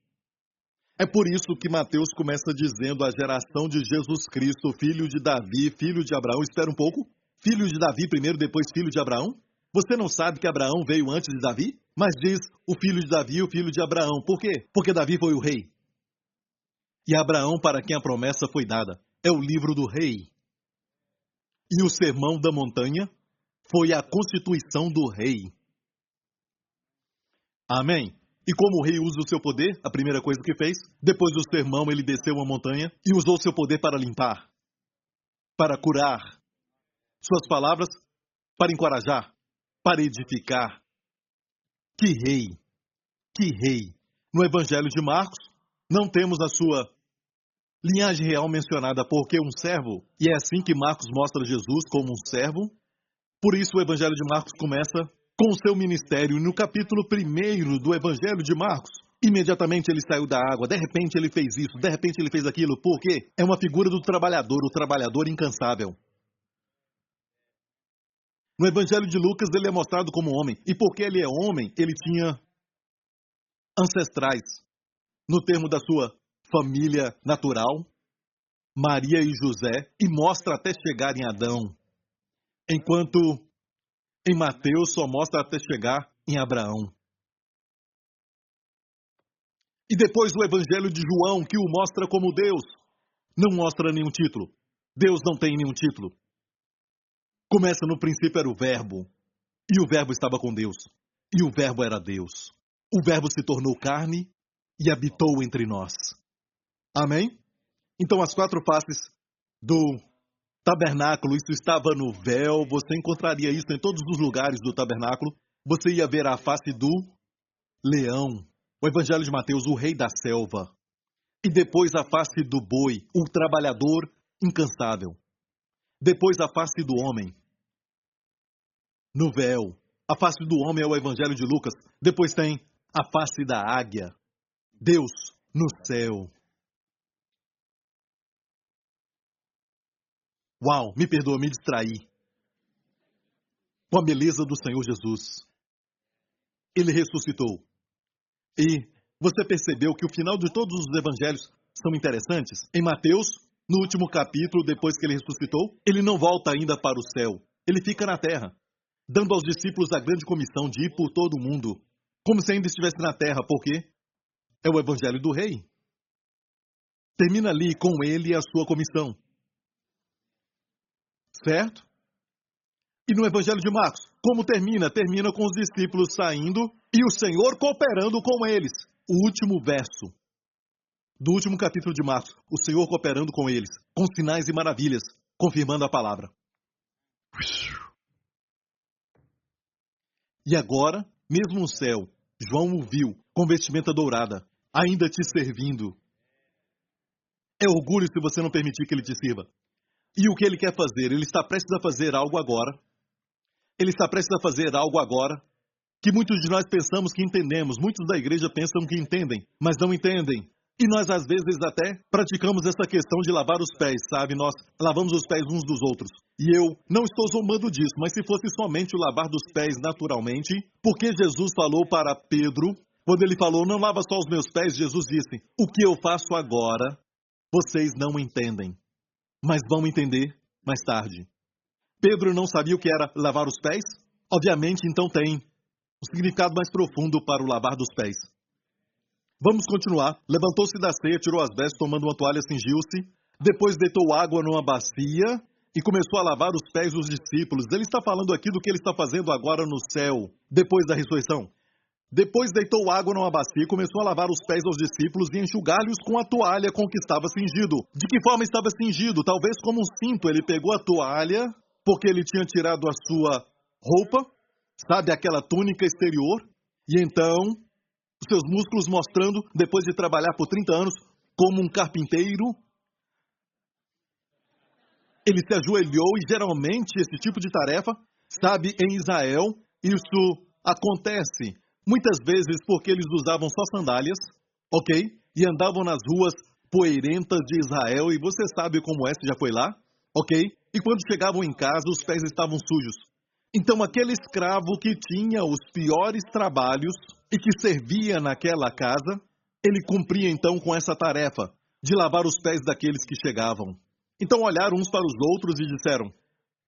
B: É por isso que Mateus começa dizendo a geração de Jesus Cristo, filho de Davi, filho de Abraão. Espera um pouco. Filho de Davi primeiro, depois filho de Abraão? Você não sabe que Abraão veio antes de Davi? Mas diz o filho de Davi, o filho de Abraão. Por quê? Porque Davi foi o rei. E Abraão, para quem a promessa foi dada, é o livro do rei. E o sermão da montanha foi a constituição do rei. Amém? E como o rei usa o seu poder, a primeira coisa que fez, depois do sermão ele desceu uma montanha e usou seu poder para limpar, para curar. Suas palavras para encorajar, para edificar. Que rei! Que rei! No Evangelho de Marcos, não temos a sua linhagem real mencionada, porque um servo, e é assim que Marcos mostra Jesus como um servo. Por isso o Evangelho de Marcos começa com o seu ministério. No capítulo 1 do Evangelho de Marcos, imediatamente ele saiu da água, de repente ele fez isso, de repente ele fez aquilo. Por quê? É uma figura do trabalhador, o trabalhador incansável. No Evangelho de Lucas, ele é mostrado como homem. E porque ele é homem, ele tinha ancestrais, no termo da sua família natural, Maria e José, e mostra até chegar em Adão. Enquanto em Mateus só mostra até chegar em Abraão. E depois o Evangelho de João, que o mostra como Deus, não mostra nenhum título. Deus não tem nenhum título. Começa no princípio era o Verbo, e o Verbo estava com Deus, e o Verbo era Deus. O Verbo se tornou carne e habitou entre nós. Amém? Então as 4 faces do tabernáculo, isso estava no véu, você encontraria isso em todos os lugares do tabernáculo. Você ia ver a face do leão. O Evangelho de Mateus, o rei da selva. E depois a face do boi, o trabalhador incansável. Depois a face do homem, no véu. A face do homem é o Evangelho de Lucas. Depois tem a face da águia, Deus no céu. Uau, me perdoa, me distraí. Com a beleza do Senhor Jesus. Ele ressuscitou. E você percebeu que o final de todos os evangelhos são interessantes? Em Mateus, no último capítulo, depois que ele ressuscitou, ele não volta ainda para o céu. Ele fica na terra, dando aos discípulos a grande comissão de ir por todo o mundo, como se ainda estivesse na terra, porque é o evangelho do rei. Termina ali com ele a sua comissão. Certo? E no evangelho de Marcos, como termina? Termina com os discípulos saindo e o Senhor cooperando com eles. O último verso do último capítulo de Marcos, o Senhor cooperando com eles, com sinais e maravilhas, confirmando a palavra. E agora, mesmo no céu, João o viu, com vestimenta dourada, ainda te servindo. É orgulho se você não permitir que ele te sirva. E o que ele quer fazer? Ele está prestes a fazer algo agora. Ele está prestes a fazer algo agora que muitos de nós pensamos que entendemos. Muitos da igreja pensam que entendem, mas não entendem. E nós, às vezes, até praticamos essa questão de lavar os pés, sabe? Nós lavamos os pés uns dos outros. E eu não estou zombando disso, mas se fosse somente o lavar dos pés naturalmente, porque Jesus falou para Pedro, quando ele falou, não lava só os meus pés, Jesus disse, o que eu faço agora, vocês não entendem, mas vão entender mais tarde. Pedro não sabia o que era lavar os pés? Obviamente, então tem um significado mais profundo para o lavar dos pés. Vamos continuar. Levantou-se da ceia, tirou as vestes, tomando uma toalha, cingiu-se. Depois deitou água numa bacia e começou a lavar os pés dos discípulos. Ele está falando aqui do que ele está fazendo agora no céu, depois da ressurreição. Depois deitou água numa bacia e começou a lavar os pés aos discípulos e enxugar-lhes com a toalha com que estava cingido. De que forma estava cingido? Talvez como um cinto. Ele pegou a toalha, porque ele tinha tirado a sua roupa, sabe, aquela túnica exterior, e então os seus músculos mostrando, depois de trabalhar por 30 anos como um carpinteiro, ele se ajoelhou e geralmente esse tipo de tarefa, sabe, em Israel, isso acontece muitas vezes porque eles usavam só sandálias, ok? E andavam nas ruas poeirentas de Israel, e você sabe como é, se já foi lá, ok? E quando chegavam em casa, os pés estavam sujos. Então aquele escravo que tinha os piores trabalhos e que servia naquela casa, ele cumpria então com essa tarefa de lavar os pés daqueles que chegavam. Então olharam uns para os outros e disseram,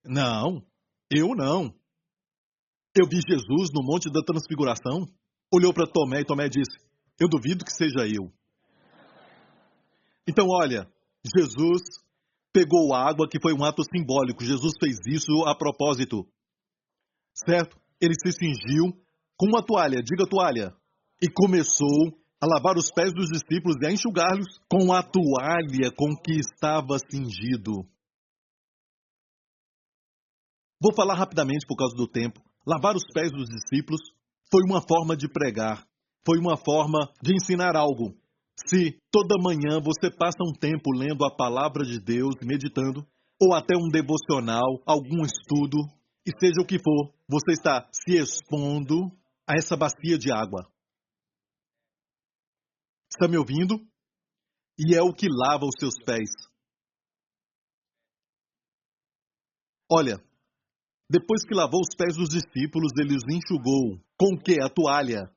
B: não, eu não. Eu vi Jesus no Monte da Transfiguração, olhou para Tomé e Tomé disse, eu duvido que seja eu. Então olha, Jesus pegou água, que foi um ato simbólico, Jesus fez isso a propósito, certo? Ele se cingiu com uma toalha, diga toalha, e começou a lavar os pés dos discípulos e a enxugar-los com a toalha com que estava cingido. Vou falar rapidamente por causa do tempo. Lavar os pés dos discípulos foi uma forma de pregar, foi uma forma de ensinar algo. Se toda manhã você passa um tempo lendo a palavra de Deus, meditando, ou até um devocional, algum estudo, e seja o que for, você está se expondo a essa bacia de água. Está me ouvindo? E é o que lava os seus pés. Olha, depois que lavou os pés dos discípulos, ele os enxugou. Com o quê? A toalha.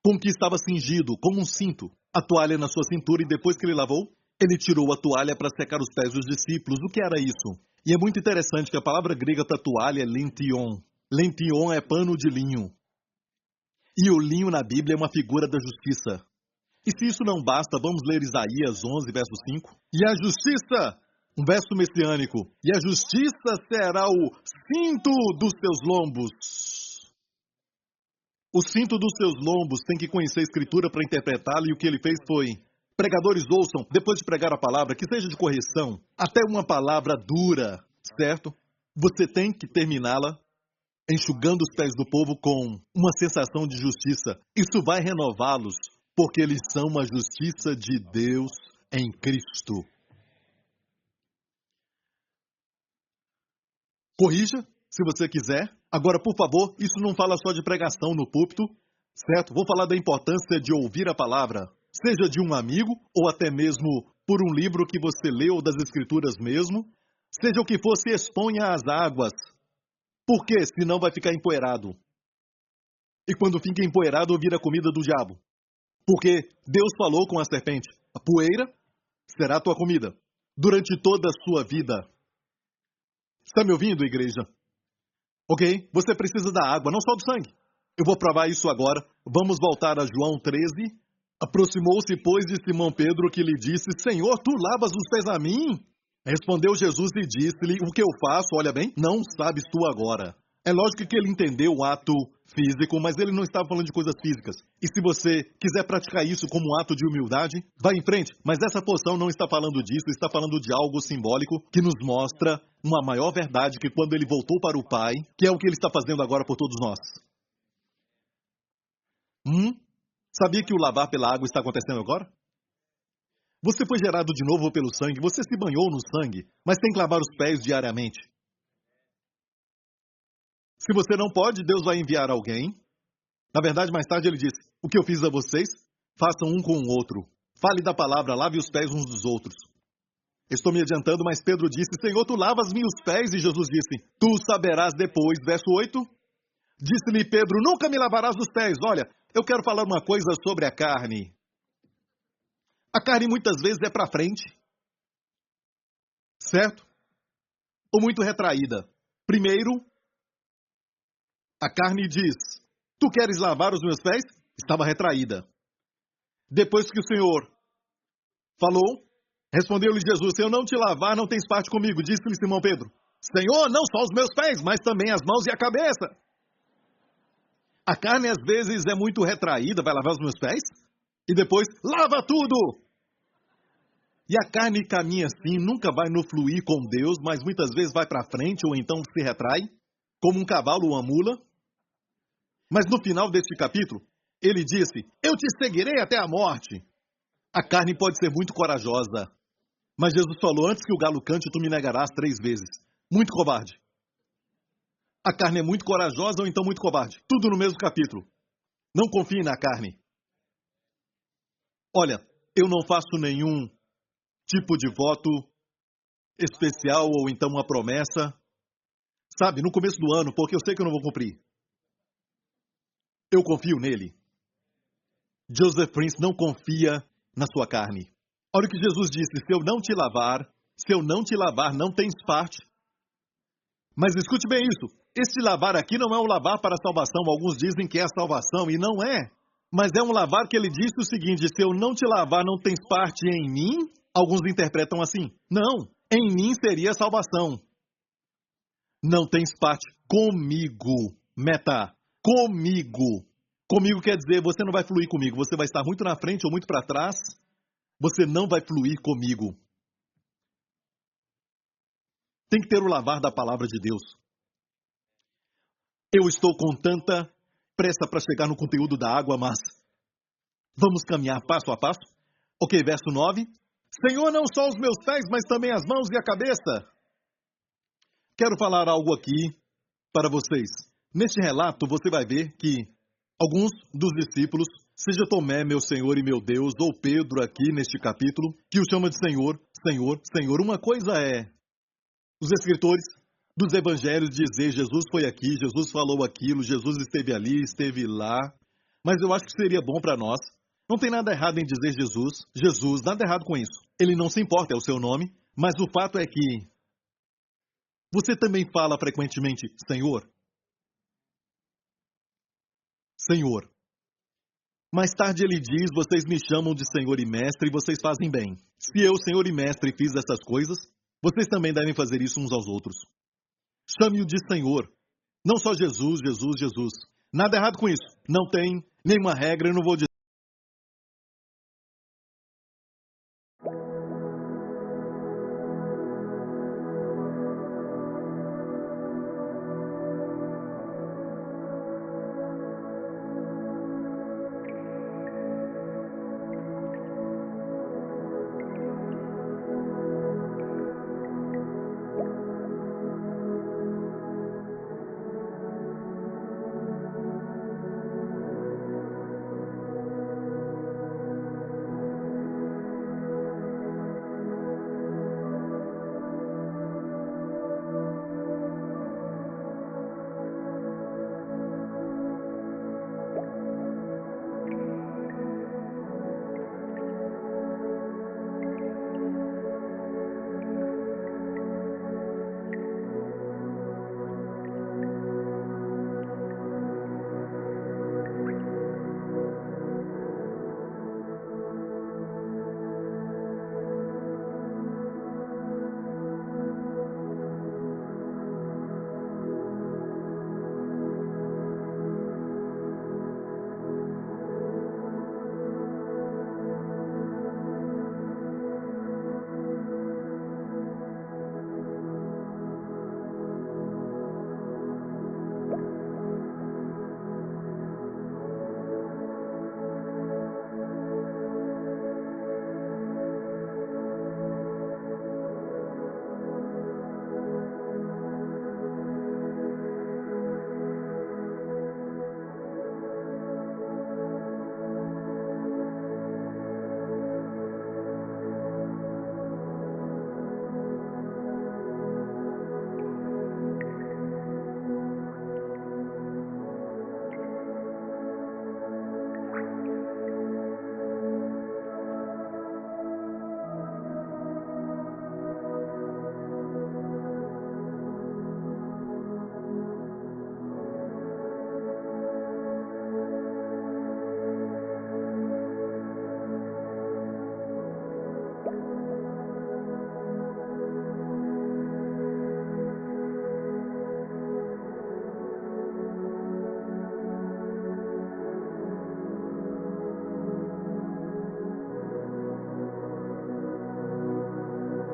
B: Com que estava cingido, como um cinto. A toalha na sua cintura, e depois que ele lavou, ele tirou a toalha para secar os pés dos discípulos. O que era isso? E é muito interessante que a palavra grega para toalha é lention. Lention é pano de linho. E o linho na Bíblia é uma figura da justiça. E se isso não basta, vamos ler Isaías 11, verso 5. E a justiça, um verso messiânico, e a justiça será o cinto dos seus lombos. O cinto dos seus lombos tem que conhecer a Escritura para interpretá-la, e o que ele fez foi, pregadores ouçam, depois de pregar a palavra, que seja de correção, até uma palavra dura, certo? Você tem que terminá-la enxugando os pés do povo com uma sensação de justiça. Isso vai renová-los. porque eles são a justiça de Deus em Cristo. Corrija, se você quiser. Agora, por favor, isso não fala só de pregação no púlpito, certo? Vou falar da importância de ouvir a palavra, seja de um amigo ou até mesmo por um livro que você leu das Escrituras mesmo, seja o que for, se exponha às águas. Por quê? Senão vai ficar empoeirado. E quando fica empoeirado, vira comida do diabo. Porque Deus falou com a serpente, a poeira será a tua comida durante toda a sua vida. Está me ouvindo, igreja? Ok? Você precisa da água, não só do sangue. Eu vou provar isso agora. Vamos voltar a João 13. Aproximou-se, pois, de Simão Pedro, que lhe disse, Senhor, tu lavas os pés a mim? Respondeu Jesus e disse-lhe, o que eu faço, olha bem, não sabes tu agora. É lógico que ele entendeu o ato físico, mas ele não estava falando de coisas físicas. E se você quiser praticar isso como um ato de humildade, vá em frente. Mas essa porção não está falando disso, está falando de algo simbólico que nos mostra uma maior verdade que quando ele voltou para o Pai, que é o que ele está fazendo agora por todos nós. Sabia que o lavar pela água está acontecendo agora? Você foi gerado de novo pelo sangue, você se banhou no sangue, mas tem que lavar os pés diariamente. Se você não pode, Deus vai enviar alguém. Na verdade, mais tarde ele disse, o que eu fiz a vocês, façam um com o outro. Fale da palavra, lave os pés uns dos outros. Estou me adiantando, mas Pedro disse, Senhor, tu lavas-me os pés? E Jesus disse, tu saberás depois. Verso 8. Disse-lhe Pedro, nunca me lavarás os pés. Olha, eu quero falar uma coisa sobre a carne. A carne muitas vezes é para frente. Certo? Ou muito retraída. Primeiro, a carne diz, tu queres lavar os meus pés? Estava retraída. Depois que o Senhor falou, respondeu-lhe Jesus, se eu não te lavar, não tens parte comigo. Disse-lhe Simão Pedro, Senhor, não só os meus pés, mas também as mãos e a cabeça. A carne às vezes é muito retraída, vai lavar os meus pés? E depois, lava tudo! E a carne caminha assim, nunca vai no fluir com Deus, mas muitas vezes vai para frente ou então se retrai, como um cavalo ou uma mula. Mas no final deste capítulo, ele disse, eu te seguirei até a morte. A carne pode ser muito corajosa, mas Jesus falou, antes que o galo cante, tu me negarás 3 vezes. Muito covarde. A carne é muito corajosa ou então muito covarde. Tudo no mesmo capítulo. Não confie na carne. Olha, eu não faço nenhum tipo de voto especial ou então uma promessa, sabe, no começo do ano, porque eu sei que eu não vou cumprir. Eu confio nele. Joseph Prince não confia na sua carne. Olha o que Jesus disse, se eu não te lavar, não tens parte. Mas escute bem isso, este lavar aqui não é um lavar para a salvação, alguns dizem que é a salvação, e não é. Mas é um lavar que ele disse o seguinte, se eu não te lavar, não tens parte em mim? Alguns interpretam assim, não, em mim seria a salvação. Não tens parte comigo, meta, comigo. Comigo quer dizer, você não vai fluir comigo, você vai estar muito na frente ou muito para trás, você não vai fluir comigo. Tem que ter o lavar da palavra de Deus. Eu estou com tanta pressa para chegar no conteúdo da água, mas vamos caminhar passo a passo. Ok, verso 9. Senhor, não só os meus pés, mas também as mãos e a cabeça. Quero falar algo aqui para vocês. Neste relato, você vai ver que alguns dos discípulos, seja Tomé, meu Senhor e meu Deus, ou Pedro aqui neste capítulo, que o chama de Senhor, Senhor, Senhor. Uma coisa é os escritores dos evangelhos dizer Jesus foi aqui, Jesus falou aquilo, Jesus esteve ali, esteve lá. Mas eu acho que seria bom para nós. Não tem nada errado em dizer Jesus, Jesus, nada errado com isso. Ele não se importa, é o seu nome, mas o fato é que você também fala frequentemente Senhor. Senhor. Mais tarde ele diz, vocês me chamam de Senhor e Mestre e vocês fazem bem. Se eu, Senhor e Mestre, fiz essas coisas, vocês também devem fazer isso uns aos outros. Chame-o de Senhor. Não só Jesus, Jesus, Jesus. Nada errado com isso. Não tem nenhuma regra, eu não vou dizer